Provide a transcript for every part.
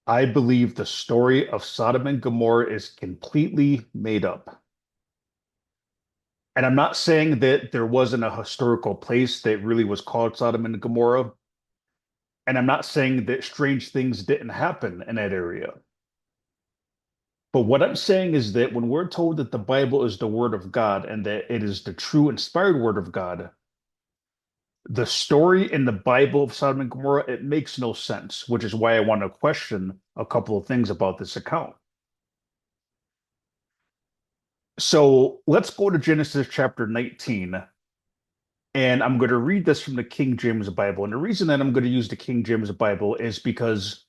I believe the story of Sodom and Gomorrah is completely made up. And I'm not saying that there wasn't a historical place that really was called Sodom and Gomorrah. And I'm not saying that strange things didn't happen in that area. But what I'm saying is that when we're told that the Bible is the word of God and that it is the true inspired word of God, the story in the Bible of Sodom and Gomorrah, it makes no sense, which is why I want to question a couple of things about this account. So let's go to Genesis chapter 19, and I'm going to read this from the King James Bible. And the reason that I'm going to use the King James Bible is because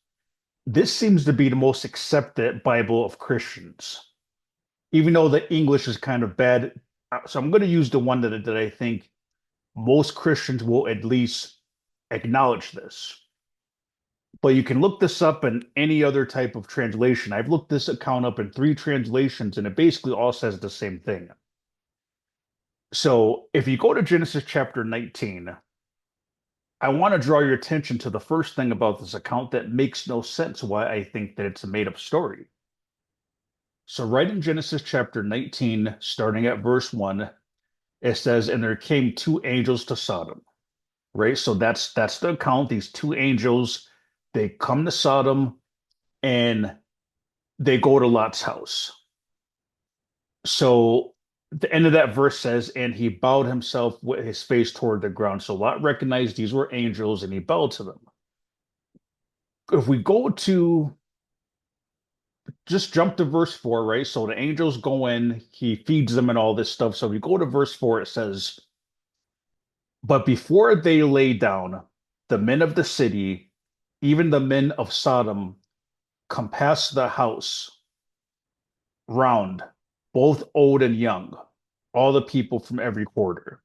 this seems to be the most accepted Bible of Christians, even though the English is kind of bad. So I'm going to use the one that I think most Christians will at least acknowledge this. But you can look this up in any other type of translation. I've looked this account up in three translations, and it basically all says the same thing. So if you go to Genesis chapter 19, I want to draw your attention to the first thing about this account that makes no sense why I think that it's a made up story. So, right in Genesis chapter 19, starting at verse 1, it says, "And there came two angels to Sodom." Right? So that's the account. These two angels, they come to Sodom and they go to Lot's house. So the end of that verse says, "And he bowed himself with his face toward the ground." So Lot recognized these were angels and he bowed to them. If we go to just jump to verse 4, right? So the angels go in, he feeds them and all this stuff. So if you go to verse 4, it says, "But before they lay down, the men of the city, even the men of Sodom, compassed the house round, both old and young, all the people from every quarter."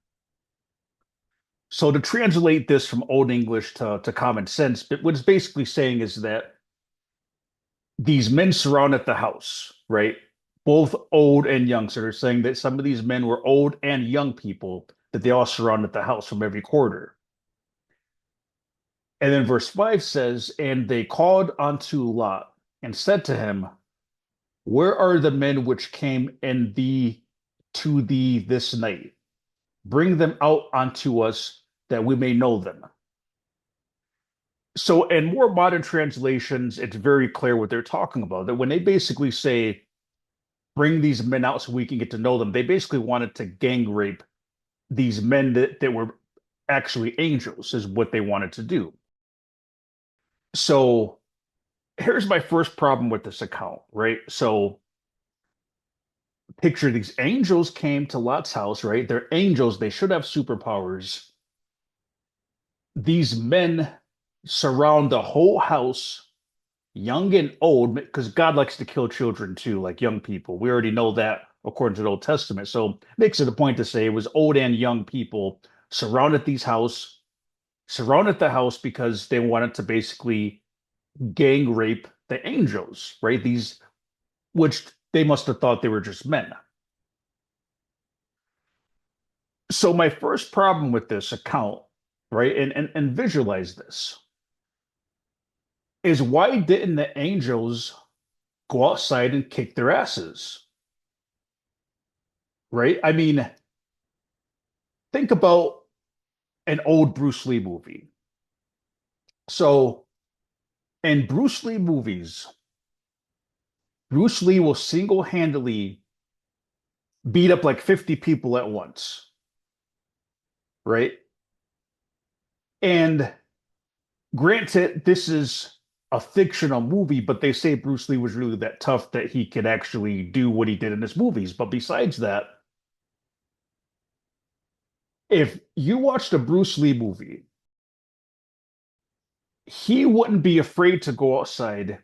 So to translate this from Old English to common sense, but what it's basically saying is that these men surrounded the house, right? Both old and young. So they're saying that some of these men were old and young people, that they all surrounded the house from every quarter. And then verse 5 says, "And they called unto Lot and said to him, Where are the men which came in thee to thee this night? Bring them out unto us that we may know them." So, in more modern translations, it's very clear what they're talking about. That when they basically say, "Bring these men out so we can get to know them," they basically wanted to gang rape these men that were actually angels, is what they wanted to do. So, here's my first problem with this account, right? So, picture these angels came to Lot's house, right? They're angels, they should have superpowers. These men surround the whole house, young and old, because God likes to kill children too, like young people. We already know that according to the Old Testament. So it makes it a point to say it was old and young people surrounded the house because they wanted to basically gang rape the angels, right? These, which they must have thought they were just men. So my first problem with this account, right, and visualize this, is why didn't the angels go outside and kick their asses? Right? I mean, think about an old Bruce Lee movie. So in Bruce Lee movies, Bruce Lee will single-handedly beat up like 50 people at once, right? And granted, this is a fictional movie, but they say Bruce Lee was really that tough that he could actually do what he did in his movies. But besides that, if you watched a Bruce Lee movie, he wouldn't be afraid to go outside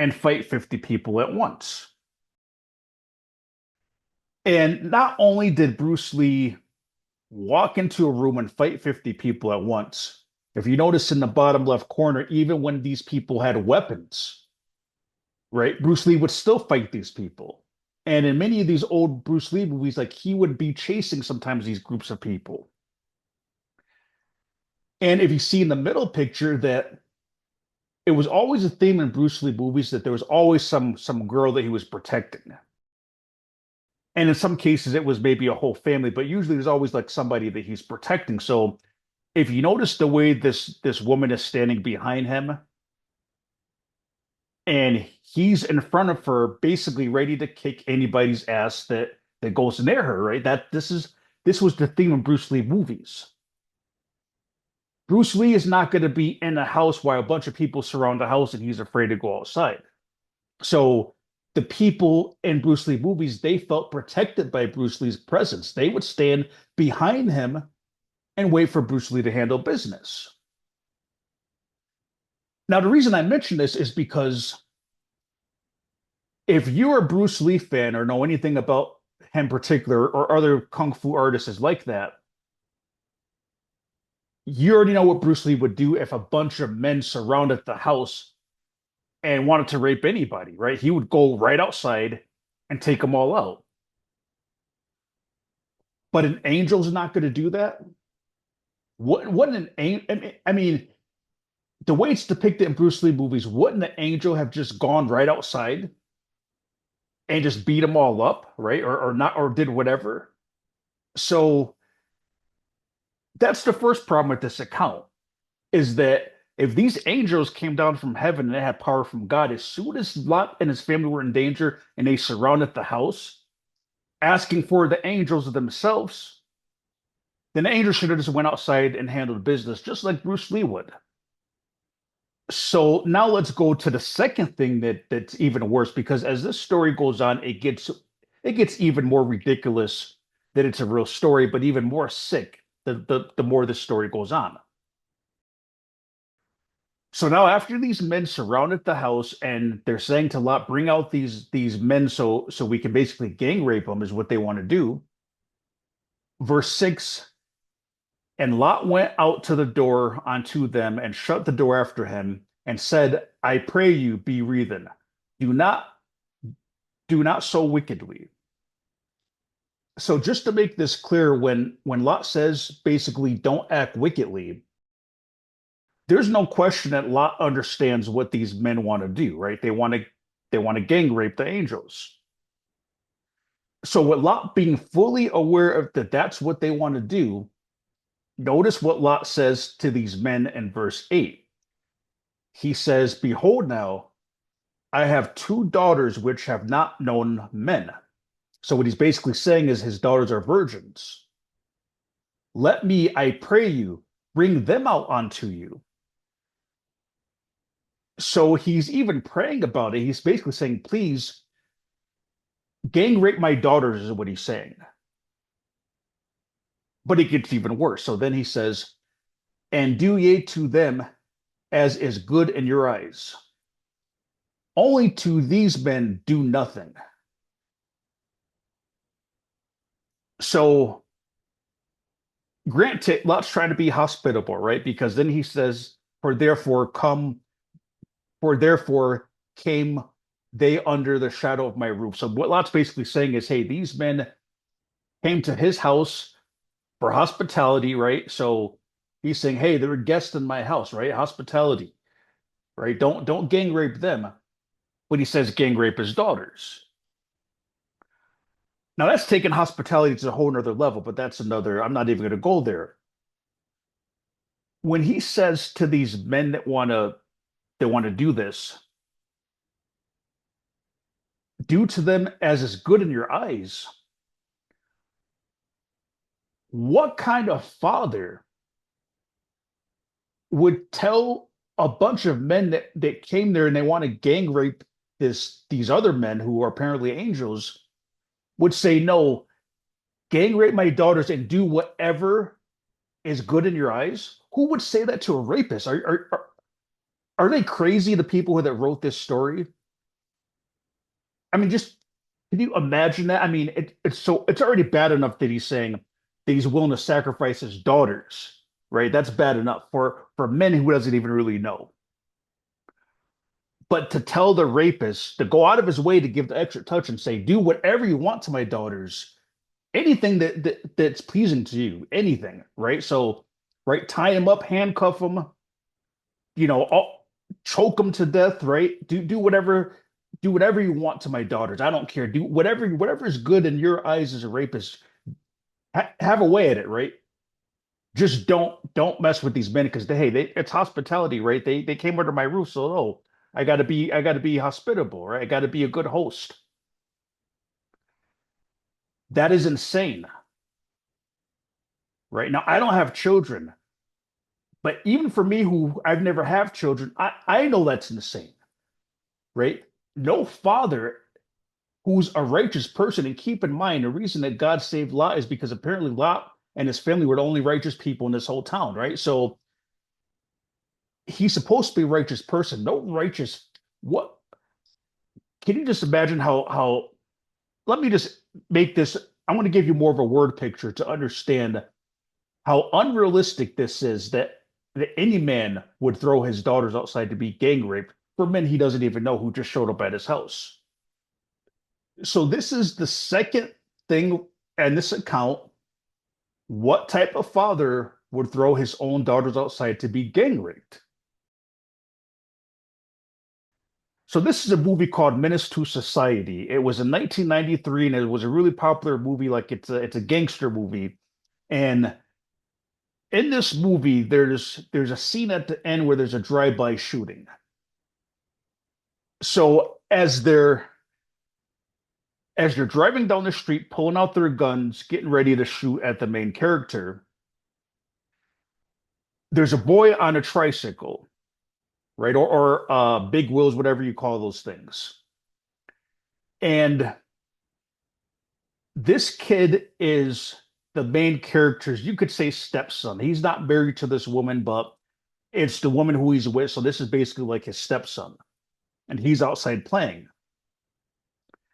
and fight 50 people at once. And not only did Bruce Lee walk into a room and fight 50 people at once, if you notice in the bottom left corner, even when these people had weapons, right, Bruce Lee would still fight these people. And in many of these old Bruce Lee movies, like he would be chasing sometimes these groups of people. And if you see in the middle picture that it was always a theme in Bruce Lee movies that there was always some girl that he was protecting. And in some cases it was maybe a whole family, but usually there's always like somebody that he's protecting. So if you notice the way this woman is standing behind him and he's in front of her basically ready to kick anybody's ass that goes near her, right? This was the theme of Bruce Lee movies. Bruce Lee is not going to be in a house while a bunch of people surround the house and he's afraid to go outside. So the people in Bruce Lee movies, they felt protected by Bruce Lee's presence. They would stand behind him and wait for Bruce Lee to handle business. Now, the reason I mention this is because if you're a Bruce Lee fan or know anything about him in particular or other kung fu artists like that, you already know what Bruce Lee would do if a bunch of men surrounded the house and wanted to rape anybody, right? He would go right outside and take them all out. But an angel's not going to do that. What an angel? I mean, the way it's depicted in Bruce Lee movies, wouldn't the angel have just gone right outside and just beat them all up, right? Or not, or did whatever. So that's the first problem with this account is that if these angels came down from heaven and they had power from God, as soon as Lot and his family were in danger and they surrounded the house, asking for the angels themselves, then the angels should have just went outside and handled business just like Bruce Lee would. So now let's go to the second thing that's even worse because as this story goes on, it gets even more ridiculous that it's a real story, but even more sick the more this story goes on. So now after these men surrounded the house and they're saying to Lot, bring out these men so we can basically gang rape them is what they want to do. Verse 6, and Lot went out to the door unto them and shut the door after him and said, I pray you be wreathen. Do not do not so wickedly. So just to make this clear, when Lot says basically don't act wickedly, there's no question that Lot understands what these men want to do, right? They want to gang rape the angels. So with Lot being fully aware of that that's what they want to do, notice what Lot says to these men in verse 8. He says, behold now, I have two daughters which have not known men. So what he's basically saying is his daughters are virgins. Let me, I pray you, bring them out unto you. So he's even praying about it. He's basically saying, please, gang rape my daughters, is what he's saying. But it gets even worse. So then he says, and do ye to them as is good in your eyes. Only to these men do nothing. So granted, Lot's trying to be hospitable, right? Because then he says, for therefore came they under the shadow of my roof. So what Lot's basically saying is, hey, these men came to his house for hospitality, right? So he's saying, hey, they're guests in my house, right? Hospitality, right? Don't gang rape them. But he says gang rape his daughters. Now that's taking hospitality to a whole nother level, but that's another, I'm not even going to go there. When he says to these men that want to do this, do to them as is good in your eyes. What kind of father would tell a bunch of men that came there and they want to gang rape these other men who are apparently angels would say, no, gang rape my daughters and do whatever is good in your eyes? Who would say that to a rapist? Are they crazy, the people that wrote this story? I mean, just can you imagine that? I mean, it's already bad enough that he's saying that he's willing to sacrifice his daughters, right? That's bad enough for men who doesn't even really know. But to tell the rapist to go out of his way to give the extra touch and say, do whatever you want to my daughters, anything that's pleasing to you, anything, right? So, right, tie him up, handcuff him, you know, choke them to death, right? Do whatever you want to my daughters. I don't care. Do whatever is good in your eyes as a rapist. Have a way at it, right? Just don't mess with these men because it's hospitality, right? They came under my roof, so oh, I gotta be hospitable, right? I gotta be a good host. That is insane, right? Now I don't have children, but even for me who I've never have children, I know that's insane, right? No father who's a righteous person, and keep in mind the reason that God saved Lot is because apparently Lot and his family were the only righteous people in this whole town, right? So he's supposed to be a righteous person. No righteous. What can you just imagine how let me just make this. I want to give you more of a word picture to understand how unrealistic this is that any man would throw his daughters outside to be gang raped for men he doesn't even know who just showed up at his house. So this is the second thing in this account. What type of father would throw his own daughters outside to be gang raped? So this is a movie called Menace to Society. It was in 1993 and it was a really popular movie. Like it's a gangster movie. And in this movie, there's a scene at the end where there's a drive-by shooting. So as they're driving down the street, pulling out their guns, getting ready to shoot at the main character, there's a boy on a tricycle, right? Or big wheels, whatever you call those things. And this kid is the main character's, you could say, stepson. He's not married to this woman, but it's the woman who he's with. So this is basically like his stepson. And he's outside playing.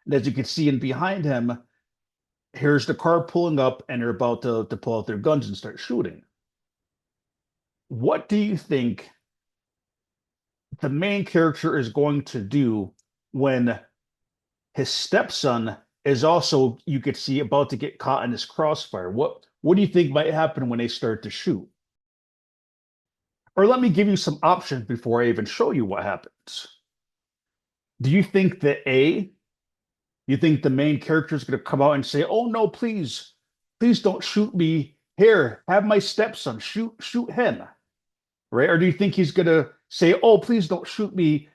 And as you can see in behind him, here's the car pulling up and they're about to pull out their guns and start shooting. What do you think the main character is going to do when his stepson is also, you could see, about to get caught in this crossfire? What do you think might happen when they start to shoot? Or let me give you some options before I even show you what happens. Do you think that you think the main character is going to come out and say, "Oh no, please don't shoot me. Here, have my stepson. Shoot him." Right? Or do you think he's going to say, "Oh, please don't shoot me.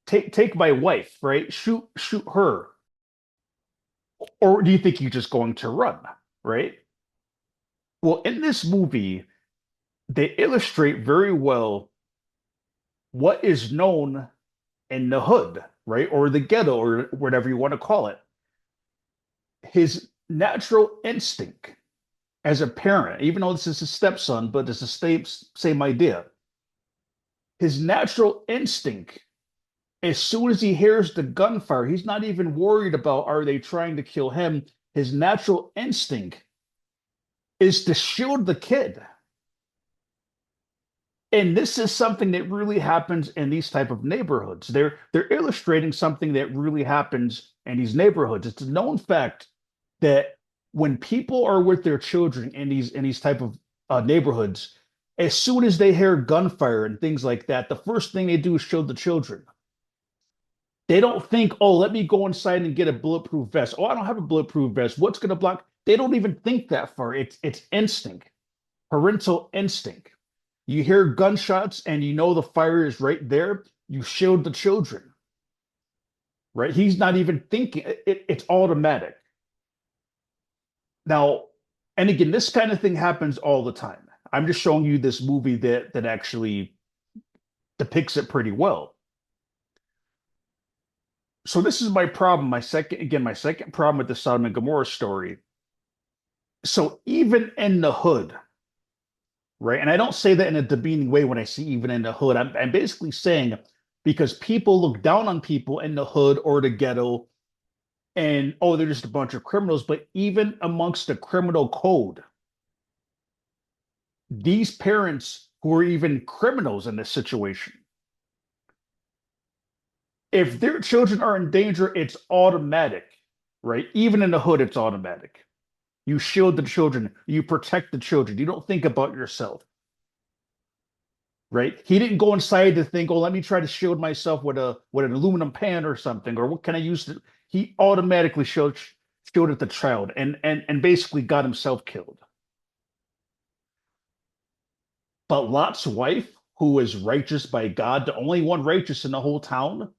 Take my wife, right? Shoot her." Or do you think he's just going to run, right? Well, in this movie, they illustrate very well what is known in the hood, right? Or the ghetto, or whatever you want to call it. His natural instinct as a parent, even though this is his stepson, but it's the same idea. His natural instinct, as soon as he hears the gunfire, he's not even worried about are they trying to kill him. His natural instinct is to shield the kid. And this is something that really happens in these type of neighborhoods. They're illustrating something that really happens in these neighborhoods. It's a known fact that when people are with their children in these type of neighborhoods, as soon as they hear gunfire and things like that, the first thing they do is shield the children. They don't think, oh, let me go inside and get a bulletproof vest. Oh, I don't have a bulletproof vest. What's going to block? They don't even think that far. It's instinct, parental instinct. You hear gunshots and you know the fire is right there. You shield the children, right? He's not even thinking. It's automatic. Now, and again, this kind of thing happens all the time. I'm just showing you this movie that actually depicts it pretty well. So this is my problem. My second problem with the Sodom and Gomorrah story. So even in the hood, right? And I don't say that in a demeaning way when I say even in the hood. I'm basically saying because people look down on people in the hood or the ghetto and oh, they're just a bunch of criminals. But even amongst the criminal code, these parents who are even criminals in this situation, if their children are in danger, it's automatic, right? Even in the hood, it's automatic. You shield the children, you protect the children, you don't think about yourself. right? He didn't go inside to think, oh, let me try to shield myself with a with an aluminum pan or something, or what can I use to. He automatically shielded the child and basically got himself killed. But Lot's wife, who was righteous by God, the only one righteous in the whole town,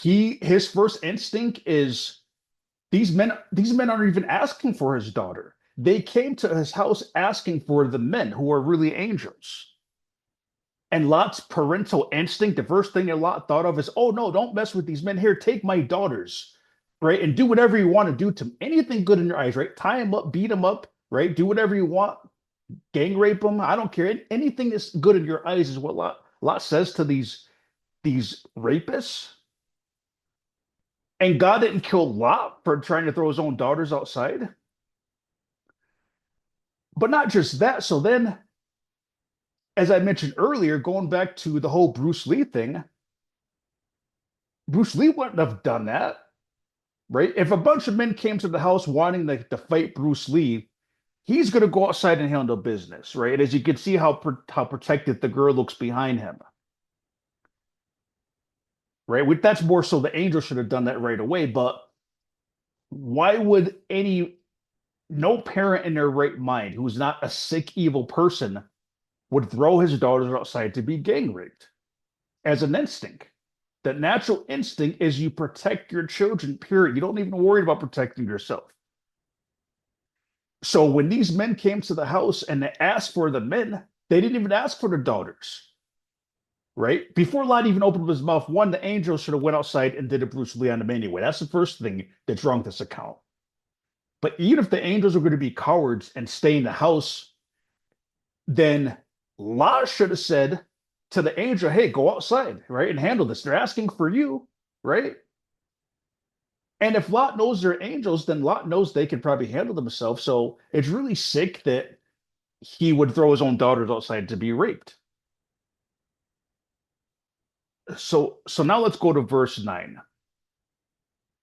his first instinct is these men aren't even asking for his daughter. They came to his house asking for the men who are really angels. And Lot's parental instinct, the first thing that Lot thought of is, oh no, don't mess with these men here. Take my daughters, right? And do whatever you want to do to them. Anything good in your eyes, right? Tie them up, beat them up, right? Do whatever you want. Gang rape them. I don't care. Anything that's good in your eyes is what Lot says to these rapists. And God didn't kill Lot for trying to throw his own daughters outside. But not just that. So then, as I mentioned earlier, going back to the whole Bruce Lee thing, Bruce Lee wouldn't have done that, right? If a bunch of men came to the house wanting to fight Bruce Lee, he's going to go outside and handle business, right? And as you can see how protected the girl looks behind him, right? That's more so the angel should have done that right away. But why would no parent in their right mind who's not a sick, evil person would throw his daughters outside to be gang raped as an instinct? That natural instinct is you protect your children, period. You don't even worry about protecting yourself. So when these men came to the house and they asked for the men, they didn't even ask for the daughters, right? Before Lot even opened his mouth, one, the angel should have went outside and did a Bruce Lee on him anyway. That's the first thing that's wrong with this account. But even if the angels are going to be cowards and stay in the house, then Lot should have said to the angel, hey, go outside, right, and handle this. They're asking for you, right? And if Lot knows they're angels, then Lot knows they can probably handle themselves. So it's really sick that he would throw his own daughters outside to be raped. So now let's go to verse 9.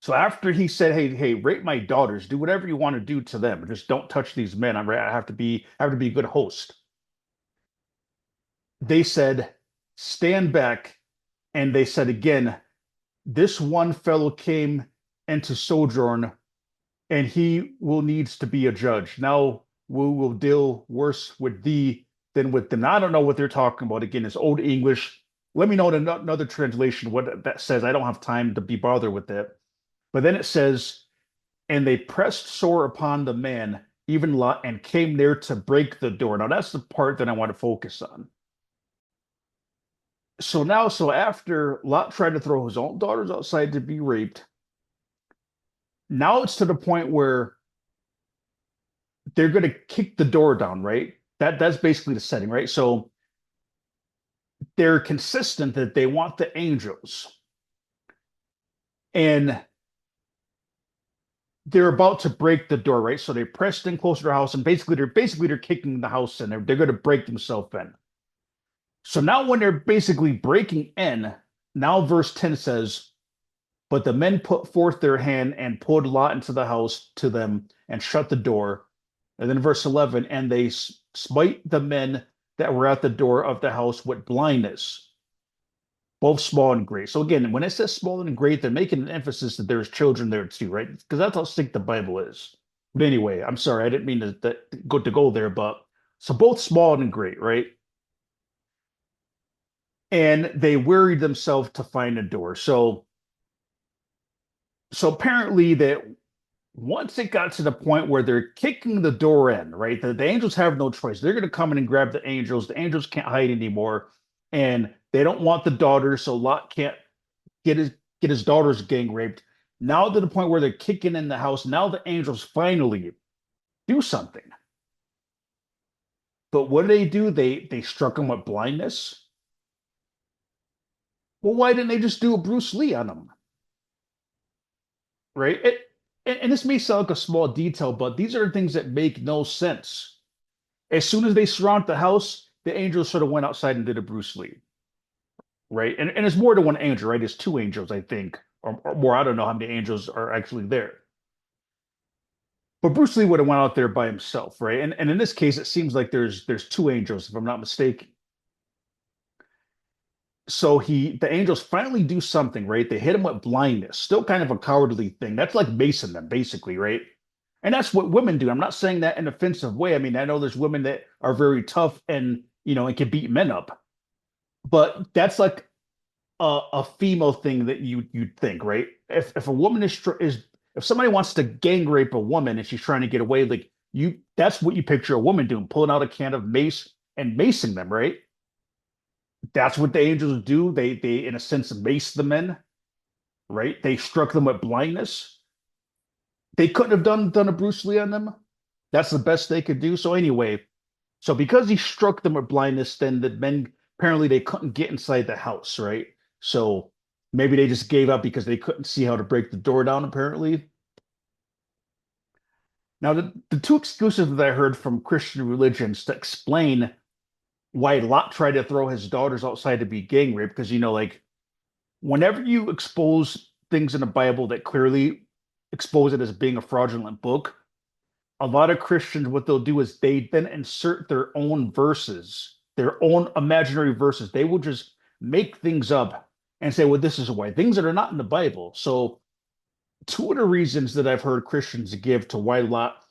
So after he said, hey, rape my daughters, do whatever you want to do to them. Just don't touch these men. I have to be a good host. They said, stand back. And they said again, this one fellow came into sojourn, and he will needs to be a judge. Now we will deal worse with thee than with them. Now, I don't know what they're talking about. Again, it's old English. Let me know in another translation what that says. I don't have time to be bothered with that. But then it says, and they pressed sore upon the man, even Lot, and came near to break the door. Now that's the part that I want to focus on. So after Lot tried to throw his own daughters outside to be raped, now it's to the point where they're going to kick the door down, right? That's basically the setting, right? So they're consistent that they want the angels, and they're about to break the door, right? So they pressed in closer to the house, and basically they're kicking the house in. They're going to break themselves in. So now when they're basically breaking in, now verse 10 says, but the men put forth their hand and pulled Lot into the house to them and shut the door. And then verse 11, and they smite the men that were at the door of the house with blindness, both small and great. So again, when it says small and great, they're making an emphasis that there's children there too, right? Because that's how sick the Bible is. But anyway, I'm sorry, I didn't mean to go there, but so both small and great, right? And they wearied themselves to find a door. So apparently that once it got to the point where they're kicking the door in, right? The angels have no choice. They're going to come in and grab the angels. The angels can't hide anymore, and they don't want the daughters, so Lot can't get his daughters gang raped. Now to the point where they're kicking in the house. Now the angels finally do something. But what do? They struck him with blindness. Well, why didn't they just do a Bruce Lee on him? Right? And this may sound like a small detail, but these are things that make no sense. As soon as they surround the house, the angels sort of went outside and did a Bruce Lee, right? And it's more than one angel, right? It's two angels, I think, or more. I don't know how many angels are actually there. But Bruce Lee would have went out there by himself, right? And in this case, it seems like there's two angels, if I'm not mistaken. So the angels finally do something, right? They hit him with blindness, still kind of a cowardly thing. That's like macing them, basically, right? And that's what women do. I'm not saying that in an offensive way. I mean, I know there's women that are very tough and and can beat men up, but that's like a female thing that you'd think, right? If a woman is if somebody wants to gang rape a woman and she's trying to get away, like that's what you picture a woman doing, pulling out a can of mace and macing them, right? That's what the angels do. They in a sense mace the men, right? They struck them with blindness. They couldn't have done a Bruce Lee on them. That's the best they could do. So anyway, so because he struck them with blindness, then the men apparently they couldn't get inside the house, right? So maybe they just gave up because they couldn't see how to break the door down, apparently. Now, the two excuses that I heard from Christian religions to explain why Lot tried to throw his daughters outside to be gang raped, because like whenever you expose things in the Bible that clearly expose it as being a fraudulent book, a lot of Christians, what they'll do is they then insert their own verses, their own imaginary verses. They will just make things up and say, well, this is why things that are not in the Bible. So, two of the reasons that I've heard Christians give to why Lot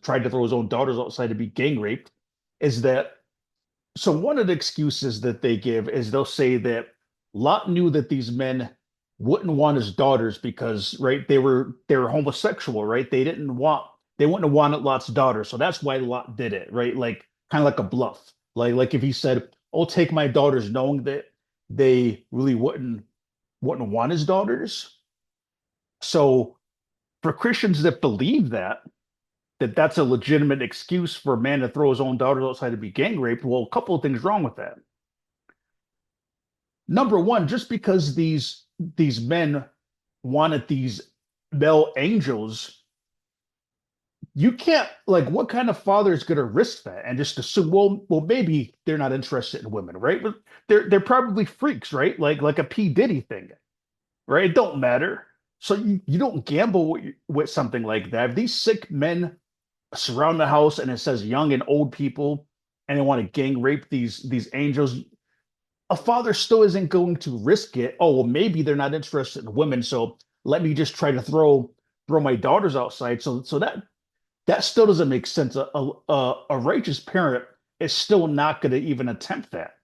tried to throw his own daughters outside to be gang raped is that so one of the excuses that they give is they'll say that Lot knew that these men wouldn't want his daughters because, right, they were homosexual, right? They wouldn't have wanted Lot's daughter. So that's why Lot did it, right? Like kind of like a bluff. Like if he said, "I'll take my daughters," knowing that they really wouldn't want his daughters. So for Christians that believe that that's a legitimate excuse for a man to throw his own daughters outside to be gang raped. Well, a couple of things wrong with that. Number one, just because these men wanted these male angels, you can't like what kind of father is going to risk that and just assume well maybe they're not interested in women, right? But they're probably freaks, right? Like a P Diddy thing, right? It don't matter. So you don't gamble with something like that. If these sick men surround the house and it says young and old people and they want to gang rape these angels, a father still isn't going to risk it. Oh, well, maybe they're not interested in women, so let me just try to throw my daughters outside. So that still doesn't make sense. A righteous parent is still not going to even attempt that.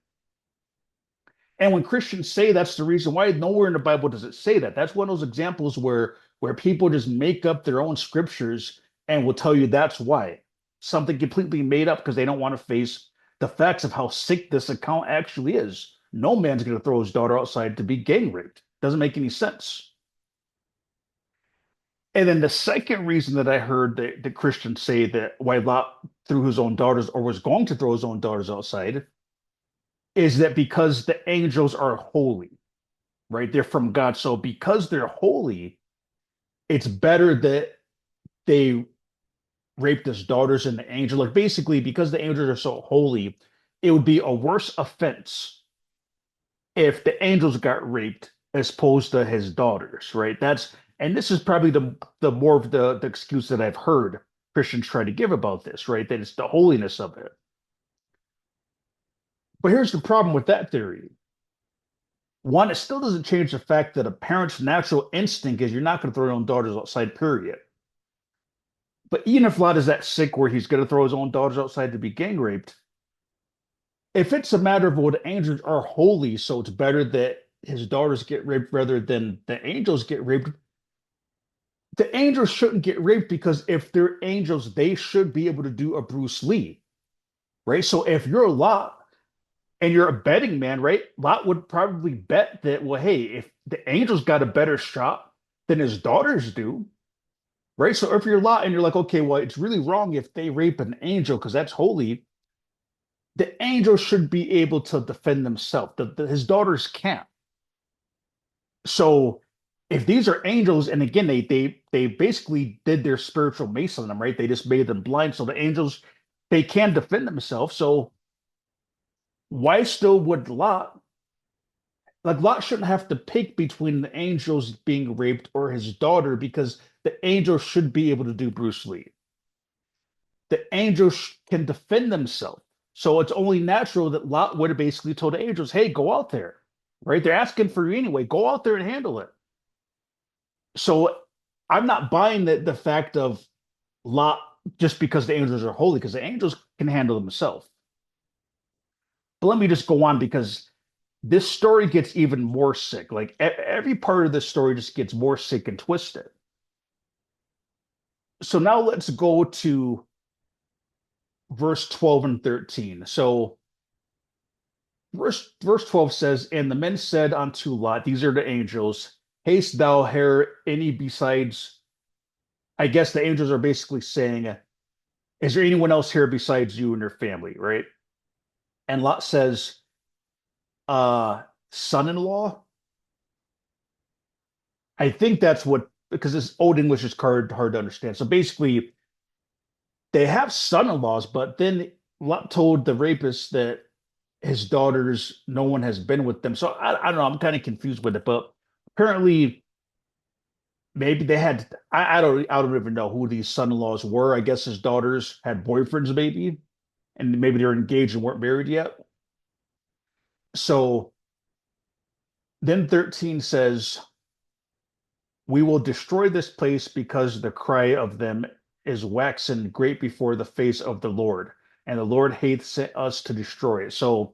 And when Christians say that's the reason why, nowhere in the Bible does it say that. That's one of those examples where people just make up their own scriptures and will tell you that's why. Something completely made up because they don't want to face the facts of how sick this account actually is. No man's going to throw his daughter outside to be gang raped. Doesn't make any sense. And then the second reason that I heard that Christians say that why Lot threw his own daughters or was going to throw his own daughters outside is that because the angels are holy, right? They're from God. So because they're holy, it's better that they raped his daughters and the angel. Like basically, because the angels are so holy, it would be a worse offense if the angels got raped as opposed to his daughters, right? And this is probably the more of the excuse that I've heard Christians try to give about this, right? That it's the holiness of it. But here's the problem with that theory. One, it still doesn't change the fact that a parent's natural instinct is you're not going to throw your own daughters outside, period. But even if Lot is that sick where he's going to throw his own daughters outside to be gang raped, if it's a matter of well, the angels are holy, so it's better that his daughters get raped rather than the angels get raped, the angels shouldn't get raped because if they're angels, they should be able to do a Bruce Lee, right? So if you're Lot and you're a betting man, right? Lot would probably bet that, well, hey, if the angels got a better shot than his daughters do, right? So if you're Lot and you're like, okay, well, it's really wrong if they rape an angel because that's holy, the angel should be able to defend themselves. His daughters can't. So if these are angels, and again, they basically did their spiritual mace on them, right? They just made them blind. So the angels, they can defend themselves. So why still would Lot shouldn't have to pick between the angels being raped or his daughter because the angel should be able to do Bruce Lee. the angels can defend themselves. So it's only natural that Lot would have basically told the angels, hey, go out there, right? They're asking for you anyway. Go out there and handle it. So I'm not buying the fact of Lot just because the angels are holy, because the angels can handle themselves. But let me just go on because this story gets even more sick. Like every part of this story just gets more sick and twisted. So now let's go to verse 12 and 13. So verse 12 says, and the men said unto Lot, these are the angels, haste thou here any besides, I guess the angels are basically saying, is there anyone else here besides you and your family, right? And Lot says, uh, son-in-law? I think that's what, because this old English is hard to understand. So basically, they have son-in-laws, but then Lot told the rapist that his daughters, no one has been with them. So I don't know. I'm kind of confused with it, but apparently maybe they had. I don't even know who these son-in-laws were. I guess his daughters had boyfriends, maybe, and maybe they're engaged and weren't married yet. So then 13 says, we will destroy this place because the cry of them is waxen great before the face of the Lord, and the Lord hath sent us to destroy it. So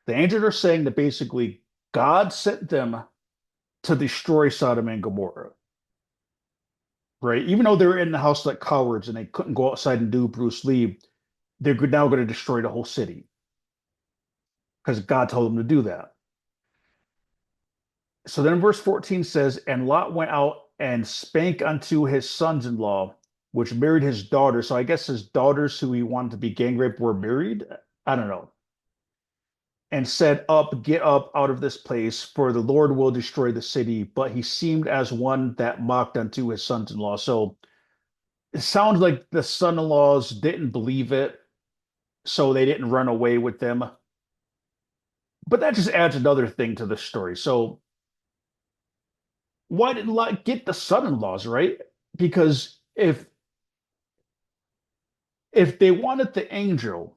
the angels are saying that basically God sent them to destroy Sodom and Gomorrah, right? Even though they were in the house like cowards and they couldn't go outside and do Bruce Lee, they're now going to destroy the whole city because God told them to do that. So then verse 14 says, and Lot went out and spake unto his sons-in-law, which married his daughter. So I guess his daughters who he wanted to be gang raped were married. I don't know. And said, up, get up out of this place, for the Lord will destroy the city. But he seemed as one that mocked unto his sons-in-law. So it sounds like the son-in-laws didn't believe it, so they didn't run away with them. But that just adds another thing to the story. So why didn't Lot get the son-in-laws, right? Because if they wanted the angel,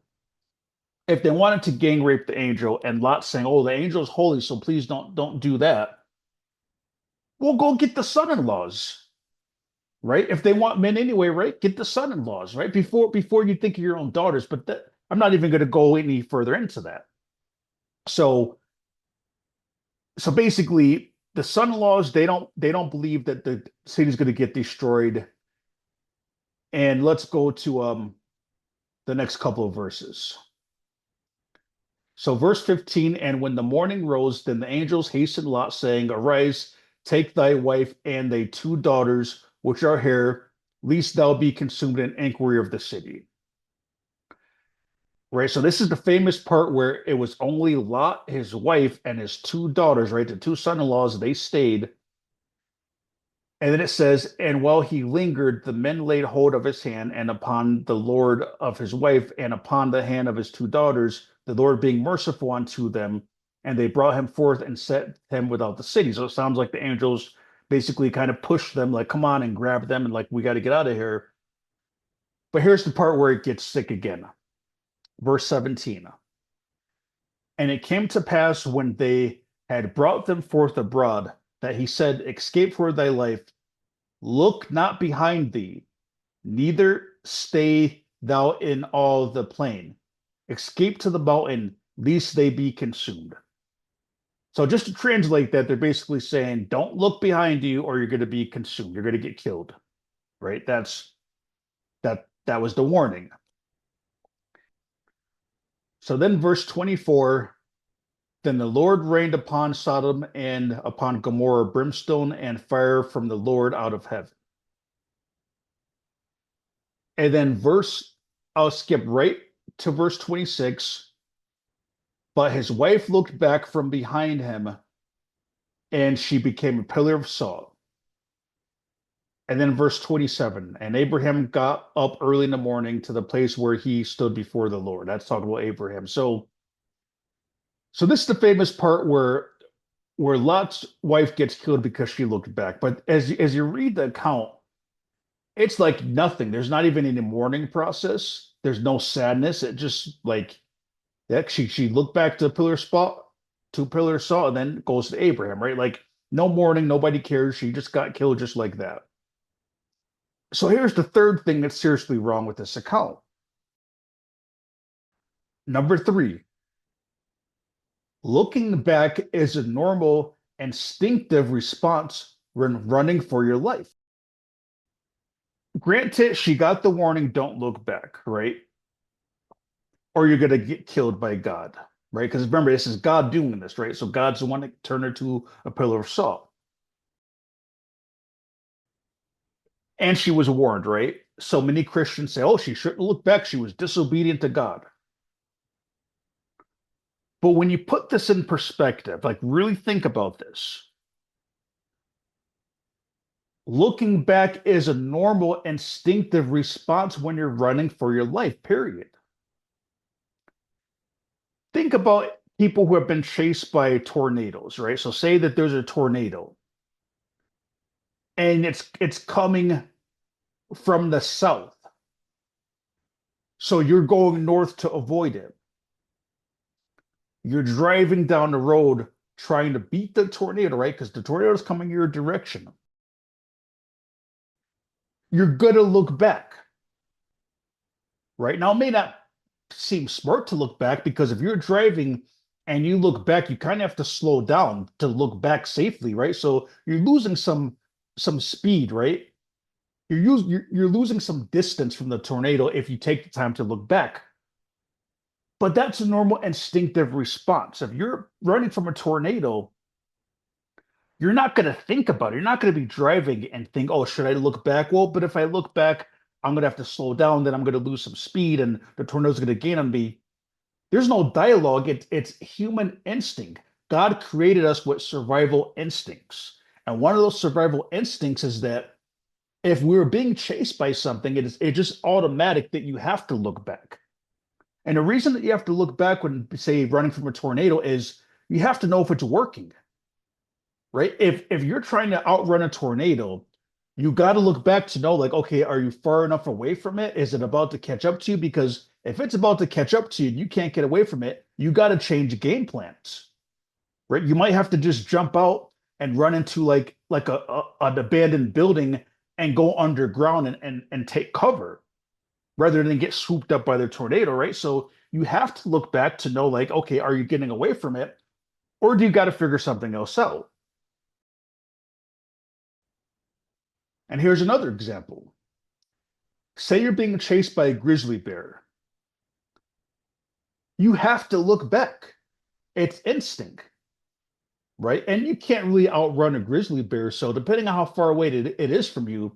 if they wanted to gang rape the angel, and Lot saying, "Oh, the angel's holy, so please don't do that," we'll go get the son-in-laws, right? If they want men anyway, right? Get the son-in-laws, right? Before you think of your own daughters. But I'm not even going to go any further into that. So so basically, the son-in-laws they don't believe that the city's going to get destroyed. And let's go to the next couple of verses. So, verse 15, and when the morning rose, then the angels hastened Lot, saying, arise, take thy wife and thy two daughters, which are here, lest thou be consumed in inquiry of the city. Right. So, this is the famous part where it was only Lot, his wife, and his two daughters, right? The two son in laws, they stayed. And then it says, and while he lingered, the men laid hold of his hand and upon the Lord of his wife and upon the hand of his two daughters, the Lord being merciful unto them. And they brought him forth and set him without the city. So it sounds like the angels basically kind of pushed them, like, come on and grab them and like, we got to get out of here. But here's the part where it gets sick again. Verse 17. And it came to pass when they had brought them forth abroad that he said, escape for thy life. Look not behind thee, neither stay thou in all the plain. Escape to the mountain, lest they be consumed. So just to translate that, they're basically saying, don't look behind you or you're going to be consumed. You're going to get killed, right? That was the warning. So then verse 24, then the Lord rained upon Sodom and upon Gomorrah brimstone and fire from the Lord out of heaven. And then I'll skip right to verse 26. But his wife looked back from behind him, and she became a pillar of salt. And then verse 27, and Abraham got up early in the morning to the place where he stood before the Lord. That's talking about Abraham. So this is the famous part where Lot's wife gets killed because she looked back. But as you read the account, It's like nothing. There's not even any mourning process. There's no sadness. It just like yeah, she looked back to pillar spot, to pillar saw, and then goes to Abraham, right? Like no mourning, nobody cares. She just got killed just like that. So here's the third thing that's seriously wrong with this account. Number three, looking back is a normal, instinctive response when running for your life. Granted, she got the warning, don't look back, right? Or you're going to get killed by God, right? Because remember, this is God doing this, right? So God's the one that turned her to a pillar of salt. And she was warned, right? So many Christians say, oh, she shouldn't look back. She was disobedient to God. But when you put this in perspective, like really think about this, looking back is a normal instinctive response when you're running for your life, period. Think about people who have been chased by tornadoes, right? So say that there's a tornado and it's coming from the south. So you're going north to avoid it. You're driving down the road trying to beat the tornado, right? Because the tornado is coming your direction. You're going to look back, right? Now, it may not seem smart to look back because if you're driving and you look back, you kind of have to slow down to look back safely, right? So you're losing some speed, right? You're losing some distance from the tornado if you take the time to look back. But that's a normal instinctive response. If you're running from a tornado, you're not going to think about it. You're not going to be driving and think, oh, should I look back? Well, but if I look back, I'm going to have to slow down, then I'm going to lose some speed and the tornado's going to gain on me. There's no dialogue. It's human instinct. God created us with survival instincts. And one of those survival instincts is that if we were being chased by something, it's just automatic that you have to look back. And the reason that you have to look back when, say, running from a tornado is you have to know if it's working, right? If you're trying to outrun a tornado, you got to look back to know, like, okay, are you far enough away from it? Is it about to catch up to you? Because if it's about to catch up to you and you can't get away from it, you got to change game plans, right? You might have to just jump out and run into like an abandoned building and go underground and take cover rather than get swooped up by the tornado, right? So you have to look back to know, like, okay, are you getting away from it? Or do you got to figure something else out? And here's another example. Say you're being chased by a grizzly bear. You have to look back. It's instinct, right? And you can't really outrun a grizzly bear. So depending on how far away it is from you,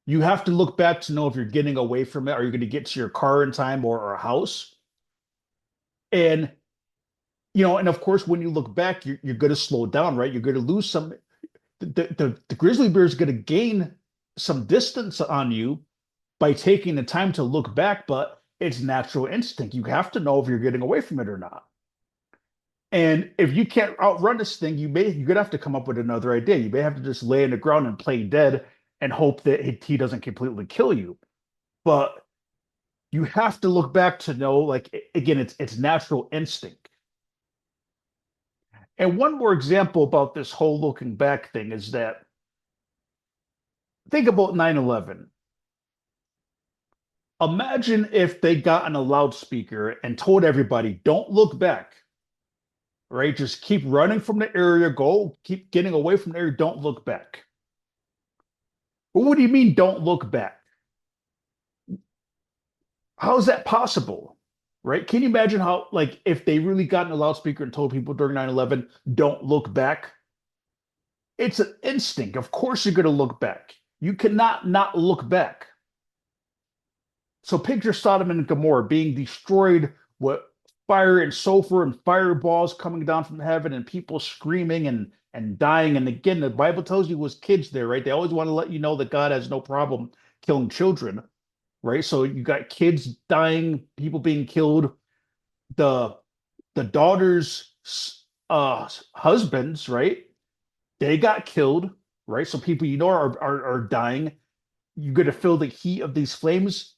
you have to look back to know if you're getting away from it. Are you going to get to your car in time or a house? And and of course, when you look back, you're going to slow down, right? You're going to lose some. The grizzly bear is going to gain some distance on you by taking the time to look back, but it's natural instinct. You have to know if you're getting away from it or not. And if you can't outrun this thing, you're gonna have to come up with another idea. You may have to just lay on the ground and play dead and hope that he doesn't completely kill you. But you have to look back to know, like again, it's natural instinct. And one more example about this whole looking back thing is that think about 9/11. Imagine if they got on a loudspeaker and told everybody, don't look back, right? Just keep running from the area, keep getting away from the area, don't look back. But what do you mean, don't look back? How is that possible? Right? Can you imagine how, like, if they really got in a loudspeaker and told people during 9/11, don't look back? It's an instinct. Of course, you're going to look back. You cannot not look back. So picture Sodom and Gomorrah being destroyed with fire and sulfur and fireballs coming down from heaven and people screaming and dying. And again, the Bible tells you it was kids there, right? They always want to let you know that God has no problem killing children, right? So you got kids dying, people being killed, the the daughters' husbands, right? They got killed, right? So people are dying. you're going to feel the heat of these flames.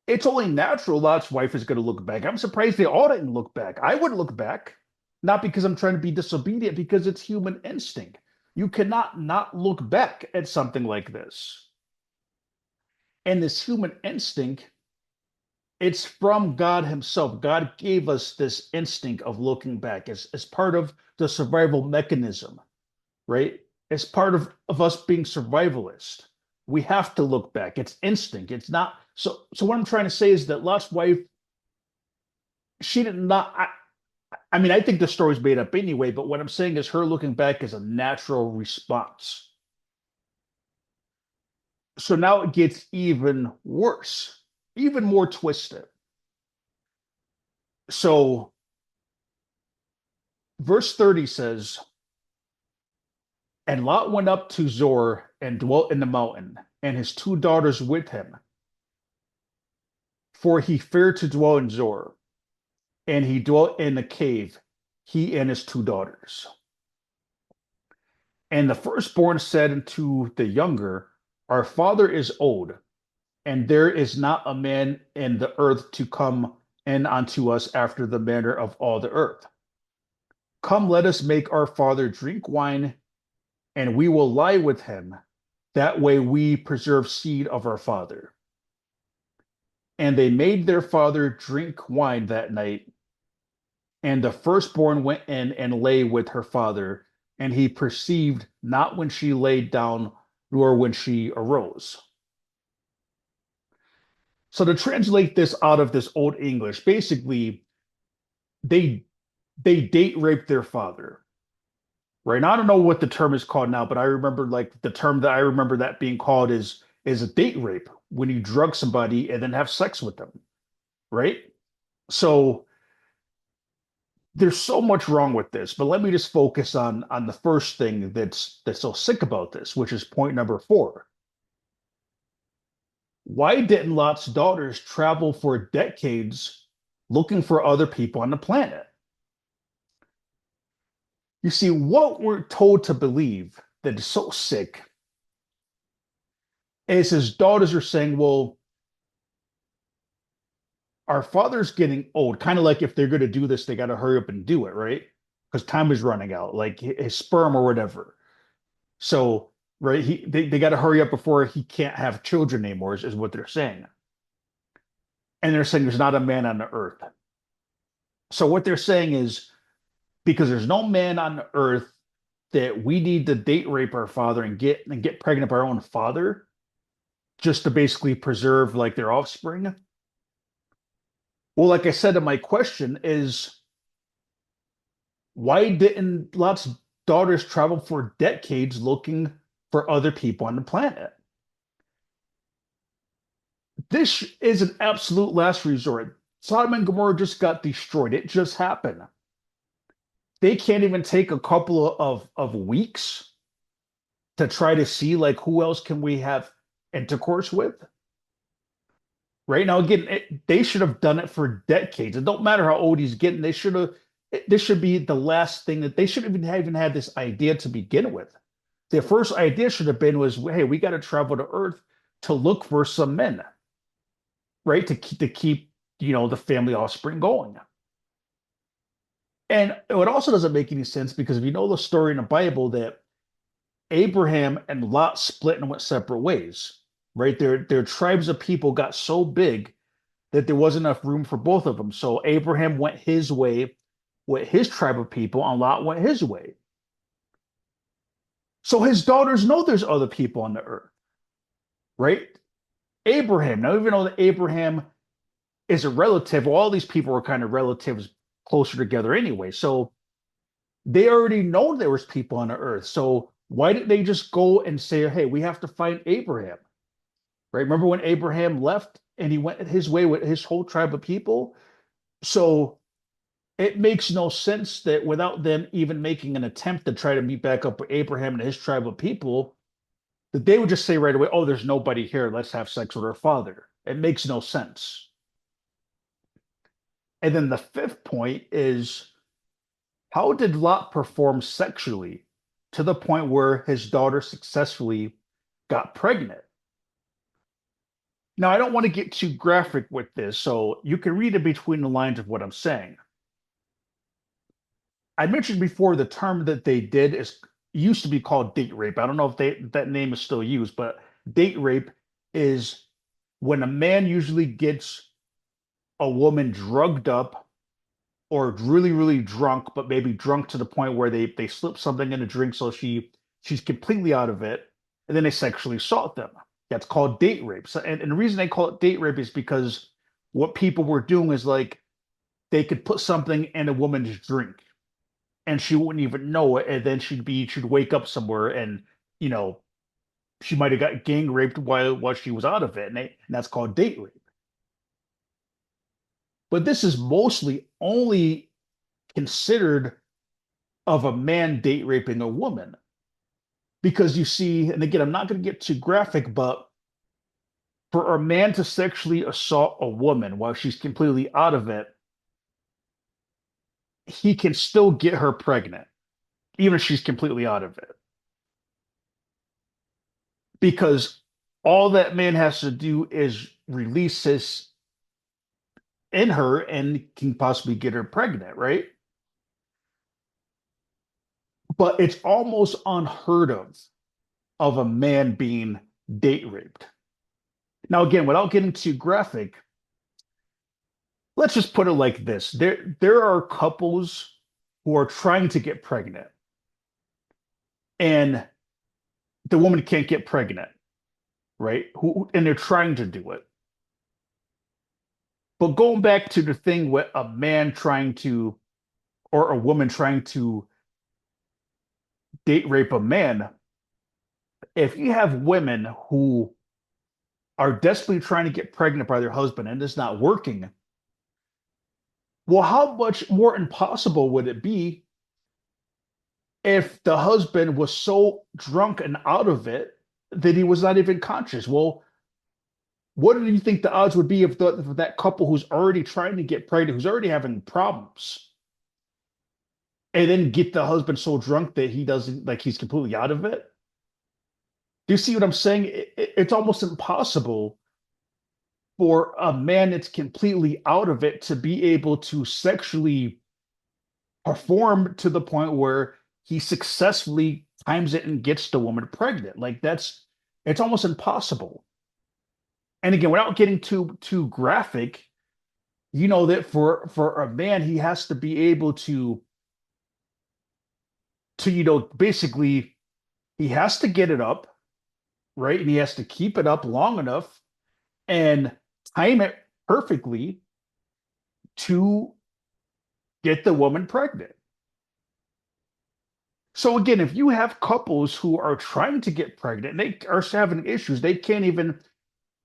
It's only natural Lot's wife is going to look back. I'm surprised they all didn't look back. I would look back, not because I'm trying to be disobedient, because it's human instinct. You cannot not look back at something like this. And this human instinct, it's from God Himself. God gave us this instinct of looking back as part of the survival mechanism, right? As part of us being survivalist. We have to look back. It's instinct. It's not so what I'm trying to say is that Lot's wife, she did not I mean, I think the story's made up anyway, but what I'm saying is her looking back is a natural response. So now it gets even worse, even more twisted. So verse 30 says, and Lot went up to Zoar and dwelt in the mountain, and his two daughters with him, for he feared to dwell in Zoar, and he dwelt in a cave, he and his two daughters. And the firstborn said unto the younger, our father is old, and there is not a man in the earth to come in unto us after the manner of all the earth. Come, let us make our father drink wine, and we will lie with him. That way we preserve seed of our father. And they made their father drink wine that night. And the firstborn went in and lay with her father, and he perceived not when she laid down, nor when she arose. So to translate this out of this old English, basically they they date raped their father. Right now, I don't know what the term is called now, but I remember like the term that I remember that being called is a date rape when you drug somebody and then have sex with them, right? So there's so much wrong with this, but let me just focus on the first thing that's so sick about this, which is point number 4. Why didn't Lot's daughters travel for decades looking for other people on the planet? You see, what we're told to believe that is so sick is his daughters are saying, well, our father's getting old. Kind of like if they're going to do this, they got to hurry up and do it, right? Because time is running out, like his sperm or whatever. So, right, they got to hurry up before he can't have children anymore, is what they're saying. And they're saying there's not a man on the earth. So what they're saying is because there's no man on the earth that we need to date rape our father and get pregnant by our own father just to basically preserve like their offspring. Well, like I said, my question is why didn't Lot's daughters travel for decades looking for other people on the planet? This is an absolute last resort. Sodom and Gomorrah just got destroyed. It just happened. They can't even take a couple of weeks to try to see like who else can we have intercourse with. Right now, again, they should have done it for decades. It don't matter how old he's getting. They should have. This should be the last thing that they should even had this idea to begin with. Their first idea should have been was, hey, we got to travel to Earth to look for some men, right? To keep the family offspring going. And it also doesn't make any sense because if you know the story in the Bible that Abraham and Lot split and went separate ways, right? Their tribes of people got so big that there wasn't enough room for both of them. So Abraham went his way with his tribe of people, and Lot went his way. So his daughters know there's other people on the earth, right? Abraham, now even though that Abraham is a relative, well, all these people were kind of relatives closer together anyway. So they already know there was people on the earth. So why didn't they just go and say, hey, we have to find Abraham? Right? Remember when Abraham left and he went his way with his whole tribe of people? So it makes no sense that without them even making an attempt to try to meet back up with Abraham and his tribe of people, that they would just say right away, oh, there's nobody here. Let's have sex with our father. It makes no sense. And then the fifth point is how did Lot perform sexually to the point where his daughter successfully got pregnant? Now, I don't want to get too graphic with this, so you can read it between the lines of what I'm saying. I mentioned before the term that they did is used to be called date rape. I don't know if that name is still used, but date rape is when a man usually gets a woman drugged up or really, really drunk, but maybe drunk to the point where they slip something in a drink so she's completely out of it, and then they sexually assault them. That's called date rape. So, and the reason they call it date rape is because what people were doing is like they could put something in a woman's drink and she wouldn't even know it, and then she'd wake up somewhere and you know she might have got gang raped while she was out of it, and that's called date rape. But this is mostly only considered of a man date raping a woman because you see, and again, I'm not going to get too graphic, but for a man to sexually assault a woman while she's completely out of it, he can still get her pregnant, even if she's completely out of it. Because all that man has to do is release his in her and can possibly get her pregnant, right? But it's almost unheard of a man being date raped. Now, again, without getting too graphic, let's just put it like this. There are couples who are trying to get pregnant and the woman can't get pregnant, right? And they're trying to do it. But going back to the thing with a man trying to, or a woman trying to date rape a man, if you have women who are desperately trying to get pregnant by their husband and it's not working, well, how much more impossible would it be if the husband was so drunk and out of it that he was not even conscious? Well, what do you think the odds would be if that couple who's already trying to get pregnant, who's already having problems, and then get the husband so drunk that he doesn't like he's completely out of it? Do you see what I'm saying? It's almost impossible for a man that's completely out of it to be able to sexually perform to the point where he successfully times it and gets the woman pregnant. Like it's almost impossible. And again, without getting too graphic, you know that for a man, he has to be able to basically he has to get it up, right? And he has to keep it up long enough and time it perfectly to get the woman pregnant. So again, if you have couples who are trying to get pregnant, they are having issues, they can't even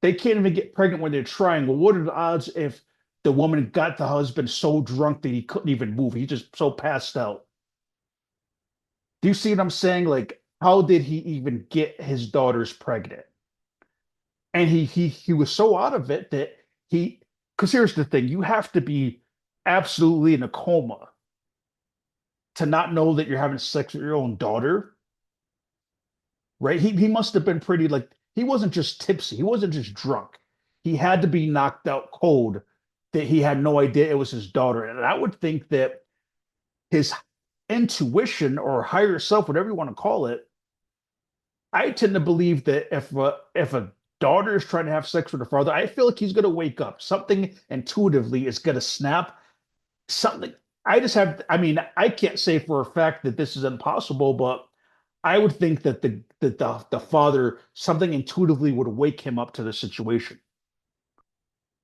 get pregnant when they're trying. Well, what are the odds if the woman got the husband so drunk that he couldn't even move? He just so passed out. Do you see what I'm saying? Like, how did he even get his daughters pregnant? And he was so out of it that because here's the thing, you have to be absolutely in a coma to not know that you're having sex with your own daughter, right? He must have been pretty like he wasn't just tipsy, he wasn't just drunk. He had to be knocked out cold that he had no idea it was his daughter. And I would think that his intuition or higher self, whatever you want to call it, I tend to believe that if a daughter is trying to have sex with her father, I feel like he's going to wake up. Something intuitively is going to snap. Something I just have. I mean, I can't say for a fact that this is impossible, but I would think that the father something intuitively would wake him up to the situation.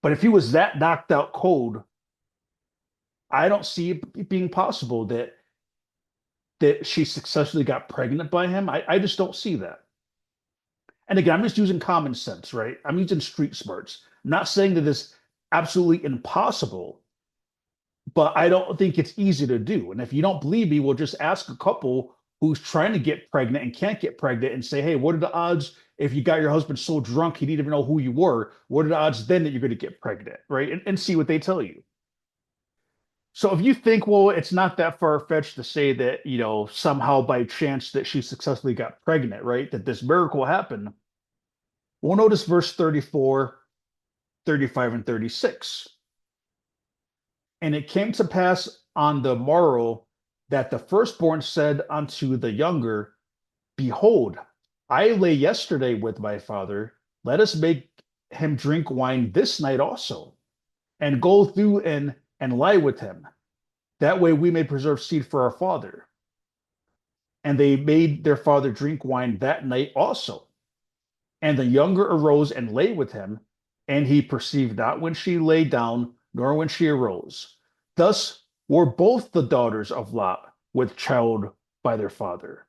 But if he was that knocked out cold, I don't see it being possible that she successfully got pregnant by him. I just don't see that. And again, I'm just using common sense, right? I'm using street smarts. I'm not saying that it's absolutely impossible, but I don't think it's easy to do. And if you don't believe me, we'll just ask a couple who's trying to get pregnant and can't get pregnant and say, hey, what are the odds if you got your husband so drunk he didn't even know who you were? What are the odds then that you're going to get pregnant, right? And see what they tell you. So if you think, well, it's not that far-fetched to say that, somehow by chance that she successfully got pregnant, right? That this miracle happened. Well, notice verse 34. 35 and 36. And it came to pass on the morrow that the firstborn said unto the younger, Behold, I lay yesterday with my father. Let us make him drink wine this night also, and go through and lie with him. That way we may preserve seed for our father. And they made their father drink wine that night also. And the younger arose and lay with him, and he perceived not when she lay down, nor when she arose. Thus were both the daughters of Lot with child by their father.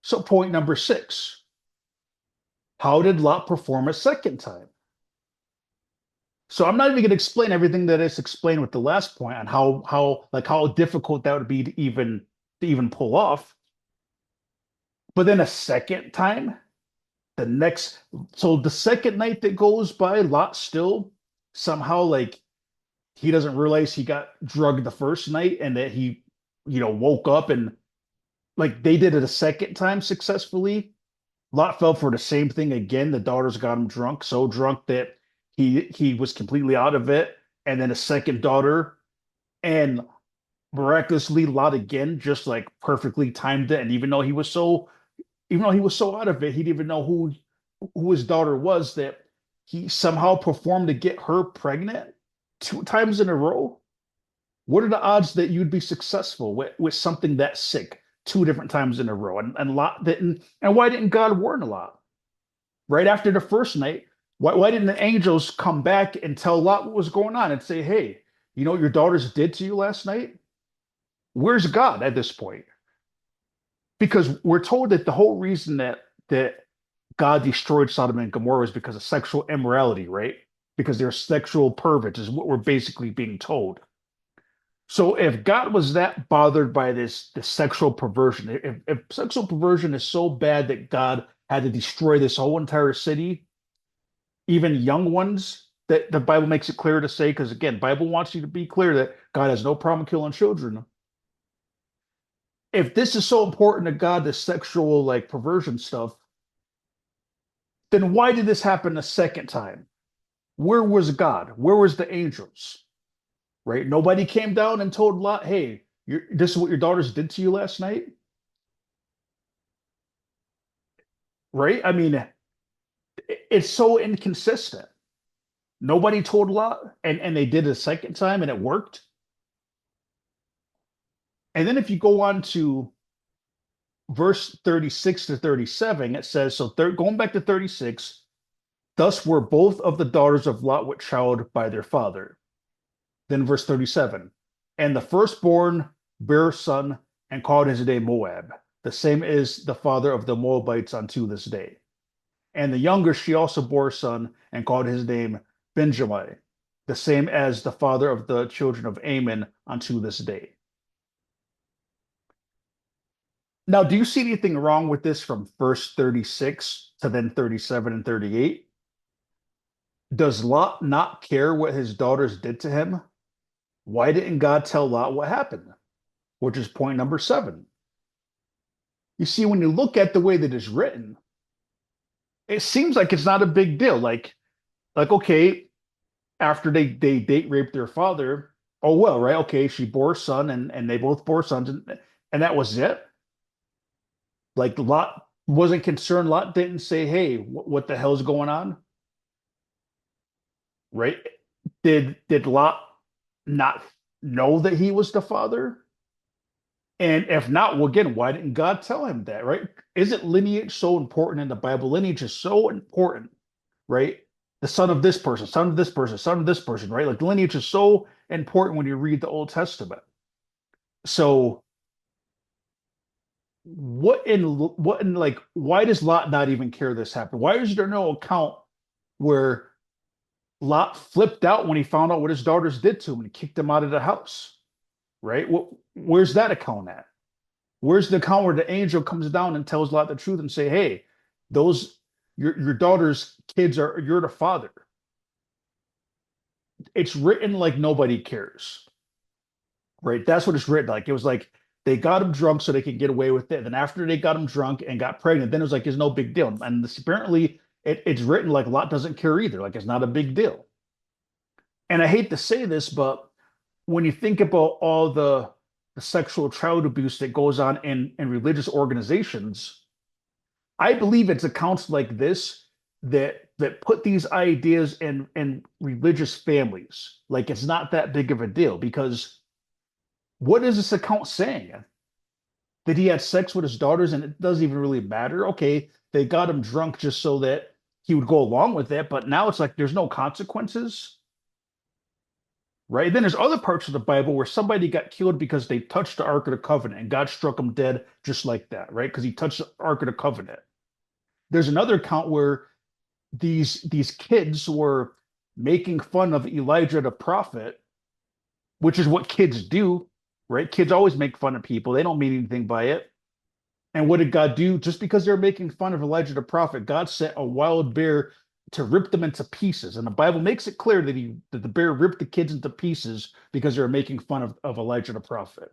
So, point number 6. How did Lot perform a second time? So I'm not even going to explain everything that is explained with the last point on how difficult that would be to even pull off. But then a second time, the next so the second night that goes by, Lot still somehow like he doesn't realize he got drugged the first night and that he, woke up and like they did it a second time successfully. Lot fell for the same thing again. The daughters got him drunk, so drunk that he was completely out of it. And then a second daughter, and miraculously, Lot again just like perfectly timed it. And even though he was so out of it, he didn't even know who his daughter was. That he somehow performed to get her pregnant 2 times in a row. What are the odds that you'd be successful with something that sick 2 different times in a row? And Lot didn't. And why didn't God warn a Lot right after the first night? Why didn't the angels come back and tell Lot what was going on and say, "Hey, you know what your daughters did to you last night? Where's God at this point?" Because we're told that the whole reason that God destroyed Sodom and Gomorrah is because of sexual immorality, right? Because they're sexual perverts, is what we're basically being told. So if God was that bothered by this sexual perversion, if sexual perversion is so bad that God had to destroy this whole entire city, even young ones, that the Bible makes it clear to say, because again, Bible wants you to be clear that God has no problem killing children. If this is so important to God, this sexual like perversion stuff, then why did this happen a second time? Where was God? Where was the angels? Right? Nobody came down and told Lot, "Hey, this is what your daughters did to you last night." Right? I mean, it's so inconsistent. Nobody told Lot, and they did it a second time, and it worked. And then if you go on to verse 36 to 37, it says, so going back to 36, thus were both of the daughters of Lot with child by their father. Then verse 37, and the firstborn bare a son and called his name Moab. The same is the father of the Moabites unto this day. And the younger she also bore a son and called his name Benjamin, the same as the father of the children of Ammon unto this day. Now, do you see anything wrong with this from verse 36 to then 37 and 38? Does Lot not care what his daughters did to him? Why didn't God tell Lot what happened? Which is point number 7. You see, when you look at the way that it's written, it seems like it's not a big deal. Like okay, after they date raped their father, oh well, right? Okay, she bore a son and they both bore sons, and that was it. Like Lot wasn't concerned. Lot didn't say, "Hey, what the hell's going on?" Right? Did Lot not know that he was the father? And if not, well, again, why didn't God tell him that? Right? Isn't lineage so important in the Bible? Lineage is so important, right? The son of this person, son of this person, son of this person, right? Like lineage is so important when you read the Old Testament. So what in like why does Lot not even care this happened? Why is there no account where Lot flipped out when he found out what his daughters did to him and kicked him out of the house? Right? Where's that account at? Where's the account where the angel comes down and tells Lot the truth and say, "Hey, those your daughter's kids you're the father." It's written like nobody cares. Right? That's what it's written like. It was like they got him drunk so they could get away with it. Then after they got him drunk and got pregnant, then it was like it's no big deal. And this, apparently it's written like Lot doesn't care either, like it's not a big deal. And I hate to say this, but when you think about all the sexual child abuse that goes on in religious organizations, I believe it's accounts like this that put these ideas in religious families. Like it's not that big of a deal because what is this account saying? That he had sex with his daughters and it doesn't even really matter. Okay, they got him drunk just so that he would go along with it, but now it's like there's no consequences, right? Then there's other parts of the Bible where somebody got killed because they touched the Ark of the Covenant and God struck them dead just like that, right? Because he touched the Ark of the Covenant. There's another account where these kids were making fun of Elijah the prophet, which is what kids do, right? Kids always make fun of people. They don't mean anything by it. And what did God do? Just because they're making fun of Elijah the prophet, God sent a wild bear to rip them into pieces. And the Bible makes it clear that the bear ripped the kids into pieces because they were making fun of Elijah the prophet.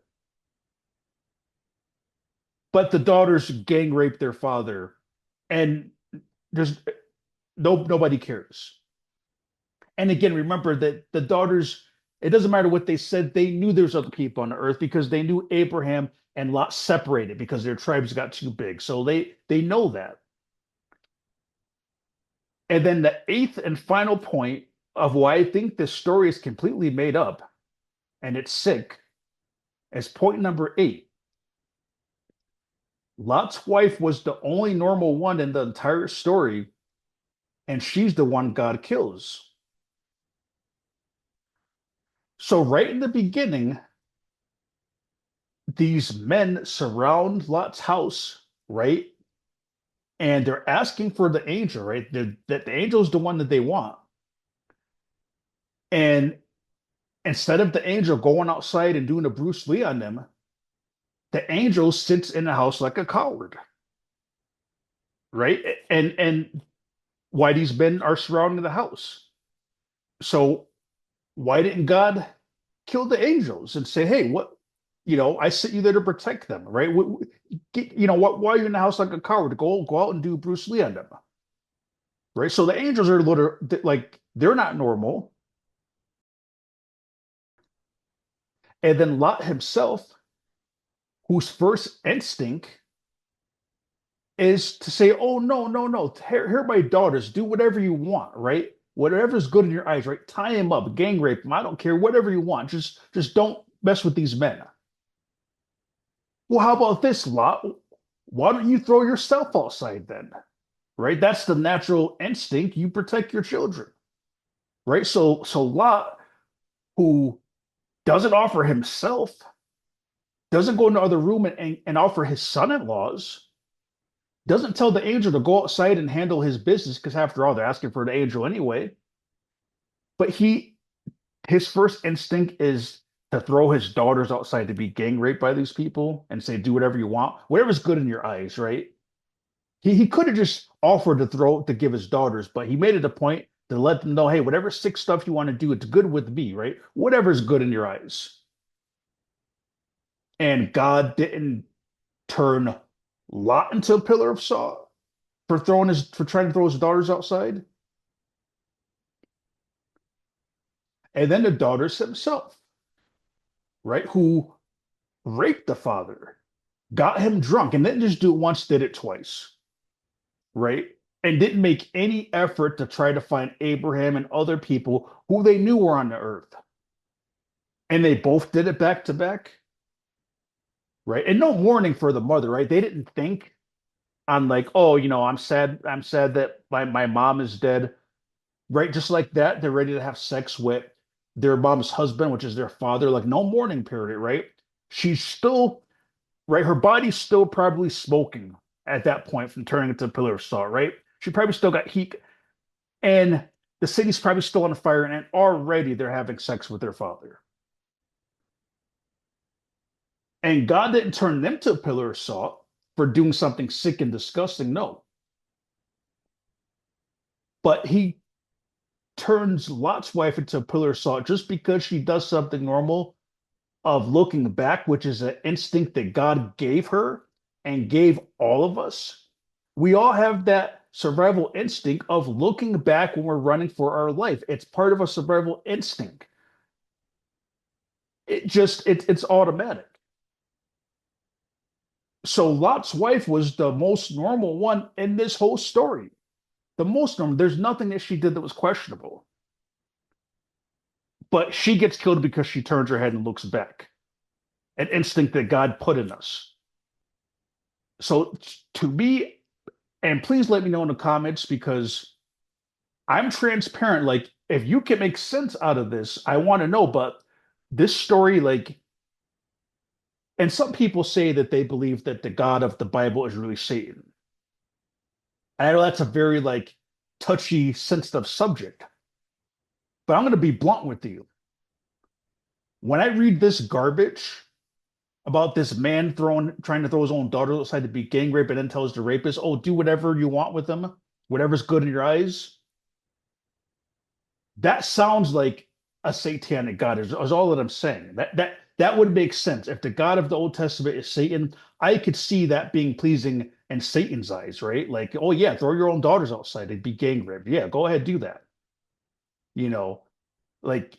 But the daughters gang raped their father, and there's nobody cares. And again, remember that the daughters, it doesn't matter what they said, they knew there's other people on the earth because they knew Abraham and Lot separated because their tribes got too big. So they know that. And then the eighth and final point of why I think this story is completely made up and it's sick is point number 8. Lot's wife was the only normal one in the entire story, and she's the one God kills. So, right in the beginning, these men surround Lot's house, right? And they're asking for the angel, right? That the angel is the one that they want. And instead of the angel going outside and doing a Bruce Lee on them, the angel sits in the house like a coward, right? And why these men are surrounding the house. So why didn't God kill the angels and say, hey, what, I sent you there to protect them, right? Why are you in the house like a coward? Go out and do Bruce Lee on them, right? So the angels are like, they're not normal. And then Lot himself, whose first instinct is to say, oh, no, no, no, here are my daughters, do whatever you want, right? Whatever's good in your eyes, right? Tie him up, gang rape him, I don't care, whatever you want. Just don't mess with these men. Well, how about this, Lot? Why don't you throw yourself outside then? Right? That's the natural instinct. You protect your children. Right? So Lot, who doesn't offer himself, doesn't go in the other room and offer his son-in-laws, doesn't tell the angel to go outside and handle his business, because after all, they're asking for the angel anyway. But his first instinct is to throw his daughters outside to be gang raped by these people and say, do whatever you want, whatever's good in your eyes, right? He could have just offered to give his daughters, but he made it a point to let them know, hey, whatever sick stuff you want to do, it's good with me, right? Whatever's good in your eyes. And God didn't turn Lot into a pillar of salt for trying to throw his daughters outside. And then the daughters himself, right? Who raped the father, got him drunk, and didn't just do it once, did it twice, right? And didn't make any effort to try to find Abraham and other people who they knew were on the earth. And they both did it back to back, right? And no mourning for the mother, right? They didn't think on like, oh, I'm sad that my mom is dead, right? Just like that, they're ready to have sex with their mom's husband, which is their father, like no mourning period, right? She's still, right? Her body's still probably smoking at that point from turning into a pillar of salt, right? She probably still got heat, and the city's probably still on fire, and already they're having sex with their father. And God didn't turn them to a pillar of salt for doing something sick and disgusting, no. But he turns Lot's wife into a pillar of salt just because she does something normal of looking back, which is an instinct that God gave her and gave all of us. We all have survival instinct of looking back when we're running for our life. It's part of a survival instinct. It's automatic. So Lot's wife was the most normal one in this whole story. The most normal. There's nothing that she did that was questionable. But she gets killed because she turns her head and looks back. An instinct that God put in us. So to me, and please let me know in the comments because I'm transparent. Like, if you can make sense out of this, I want to know. But this story, like, and some people say that they believe that the God of the Bible is really Satan. And I know that's a very like touchy, sensitive subject. But I'm going to be blunt with you. When I read this garbage about this man trying to throw his own daughter outside to be gang rape and then tells the rapist, "Oh, do whatever you want with them, whatever's good in your eyes." That sounds like a satanic God. Is all that I'm saying. That would make sense if the God of the Old Testament is Satan. I could see that being pleasing in Satan's eyes, right? Like, oh yeah, throw your own daughters outside and be gang raped. Yeah, go ahead, do that. You know, like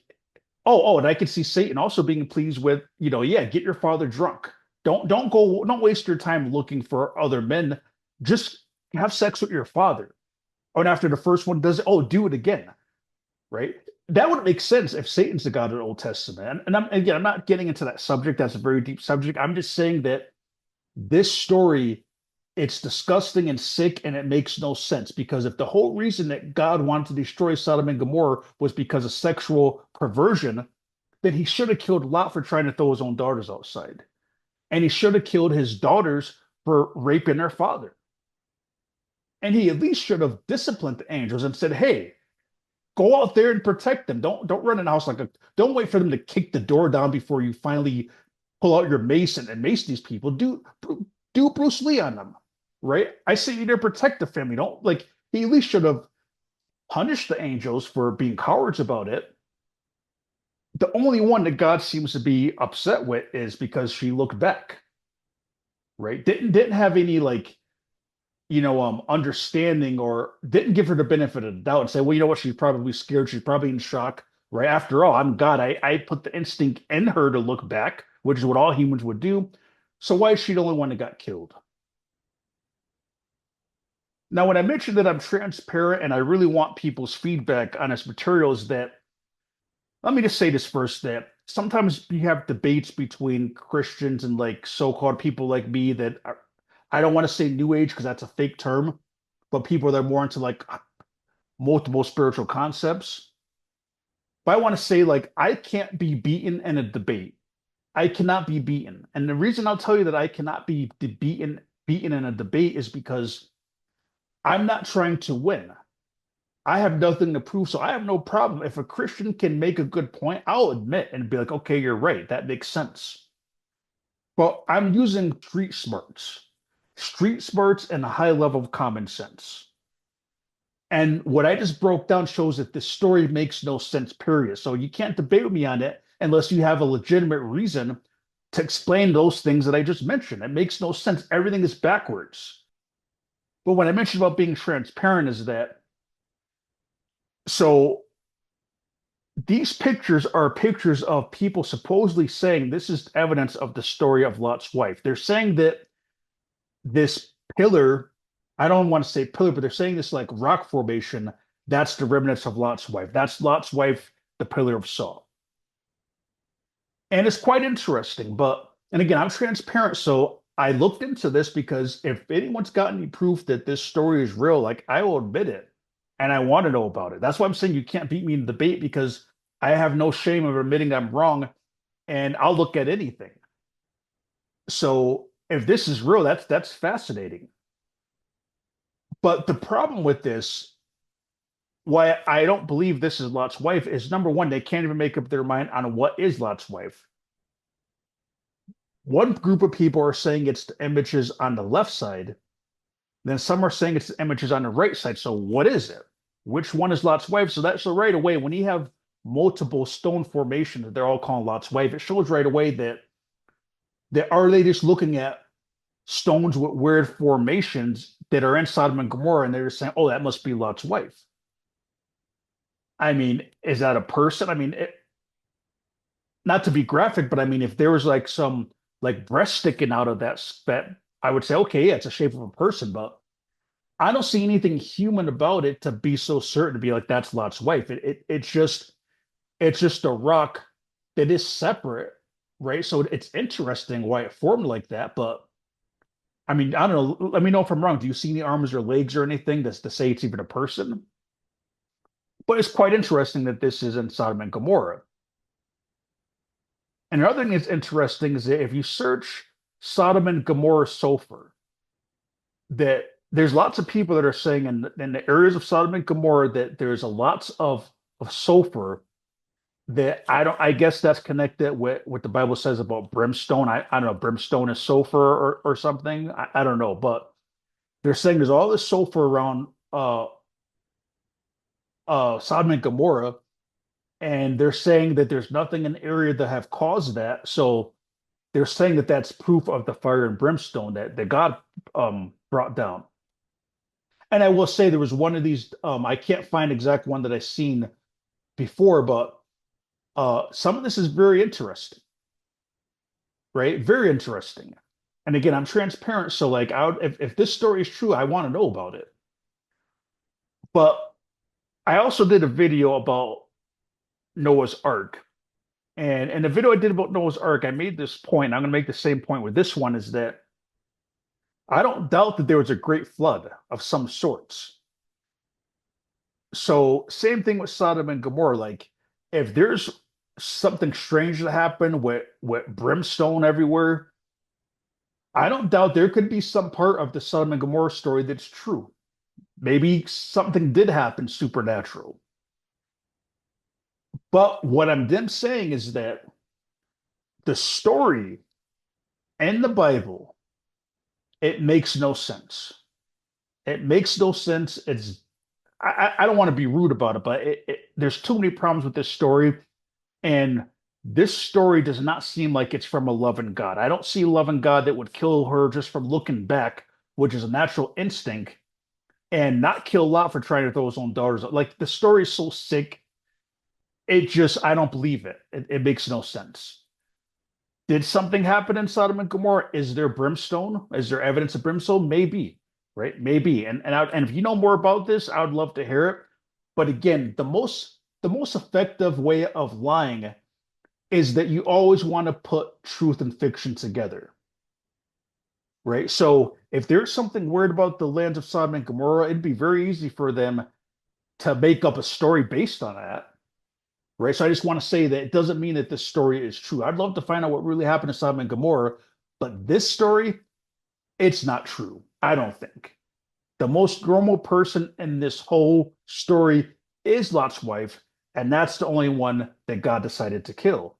and I could see Satan also being pleased with, yeah, get your father drunk. Don't waste your time looking for other men. Just have sex with your father. And after the first one does it, do it again, right? That would make sense if Satan's the God of the Old Testament. I'm not getting into that subject. That's a very deep subject. I'm just saying that this story, it's disgusting and sick, and it makes no sense because if the whole reason that God wanted to destroy Sodom and Gomorrah was because of sexual perversion, then he should have killed Lot for trying to throw his own daughters outside. And he should have killed his daughters for raping their father. And he at least should have disciplined the angels and said, "Hey, go out there and protect them. Don't run in the house don't wait for them to kick the door down before you finally pull out your mace and mace these people. Do Bruce Lee on them, right? I say you to protect the family. Don't like he at least should have punished the angels for being cowards about it. The only one that God seems to be upset with is because she looked back, right? Didn't have any like understanding or didn't give her the benefit of the doubt and say, well, you know what, she's probably scared, she's probably in shock, right? After all, I'm God. I put the instinct in her to look back, which is what all humans would do. So why is she the only one that got killed? Now, when I mentioned that I'm transparent and I really want people's feedback on this material, is that let me just say this first that sometimes you have debates between Christians and like so-called people like me that are, I don't want to say new age because that's a fake term, but people that are more into like multiple spiritual concepts. But I want to say like I can't be beaten in a debate. I cannot be beaten. And the reason I'll tell you that I cannot be beaten in a debate is because I'm not trying to win. I have nothing to prove, so I have no problem. If a Christian can make a good point, I'll admit and be like, okay, you're right. That makes sense. But I'm using street smarts and a high level of common sense. And what I just broke down shows that this story makes no sense, period. So you can't debate with me on it unless you have a legitimate reason to explain those things that I just mentioned. It makes no sense. Everything is backwards. But what I mentioned about being transparent is that so these pictures are pictures of people supposedly saying this is evidence of the story of Lot's wife. They're saying that this pillar, I don't want to say pillar, but they're saying this like rock formation, that's the remnants of Lot's wife. That's Lot's wife, the pillar of salt. And it's quite interesting. And again, I'm transparent. So I looked into this because if anyone's got any proof that this story is real, like I will admit it and I want to know about it. That's why I'm saying you can't beat me in debate because I have no shame of admitting I'm wrong and I'll look at anything. So if this is real, that's fascinating. But the problem with this, why I don't believe this is Lot's wife, is number one, they can't even make up their mind on what is Lot's wife. One group of people are saying it's the images on the left side, then some are saying it's the images on the right side. So what is it? Which one is Lot's wife? So right away, when you have multiple stone formations that they're all calling Lot's wife, it shows right away that are they just looking at stones with weird formations that are in Sodom and Gomorrah, and they're saying, "Oh, that must be Lot's wife." I mean, is that a person? I mean, not to be graphic, but I mean, if there was like some like breast sticking out of that, I would say, okay, yeah, it's a shape of a person, but I don't see anything human about it to be so certain to be like that's Lot's wife. It's just a rock that is separate, right? So it's interesting why it formed like that, but I mean, I don't know. Let me know if I'm wrong. Do you see any arms or legs or anything that's to say it's even a person? But it's quite interesting that this is in Sodom and Gomorrah. And another thing that's interesting is that if you search Sodom and Gomorrah sulfur, that there's lots of people that are saying in the areas of Sodom and Gomorrah that there's a lots of sulfur that I guess that's connected with what the Bible says about brimstone. I don't know, brimstone is sulfur or something. I don't know, but they're saying there's all this sulfur around Sodom and Gomorrah, and they're saying that there's nothing in the area that have caused that. So they're saying that that's proof of the fire and brimstone that God brought down. And I will say there was one of these, I can't find exact one that I've seen before, but some of this is very interesting, right? Very interesting. And again, I'm transparent, so like, if this story is true, I want to know about it. But I also did a video about Noah's Ark, and in the video I did about Noah's Ark, I made this point. And I'm going to make the same point with this one: is that I don't doubt that there was a great flood of some sorts. So same thing with Sodom and Gomorrah. Like, if there's something strange that happened with brimstone everywhere, I don't doubt there could be some part of the Sodom and Gomorrah story that's true. Maybe something did happen supernatural. But what I'm then saying is that the story and the Bible, it makes no sense. It makes no sense. I don't want to be rude about it, but there's too many problems with this story. And this story does not seem like it's from a loving God. I don't see a loving God that would kill her just from looking back, which is a natural instinct, and not kill Lot for trying to throw his own daughters. Like, the story is so sick. I don't believe it. It makes no sense. Did something happen in Sodom and Gomorrah? Is there brimstone? Is there evidence of brimstone? Maybe, right? Maybe. And if you know more about this, I would love to hear it. But again, the most effective way of lying is that you always want to put truth and fiction together, right? So if there's something weird about the lands of Sodom and Gomorrah, it'd be very easy for them to make up a story based on that, right? So I just want to say that it doesn't mean that this story is true. I'd love to find out what really happened to Sodom and Gomorrah, but this story, it's not true. I don't think. The most normal person in this whole story is Lot's wife, and that's the only one that God decided to kill.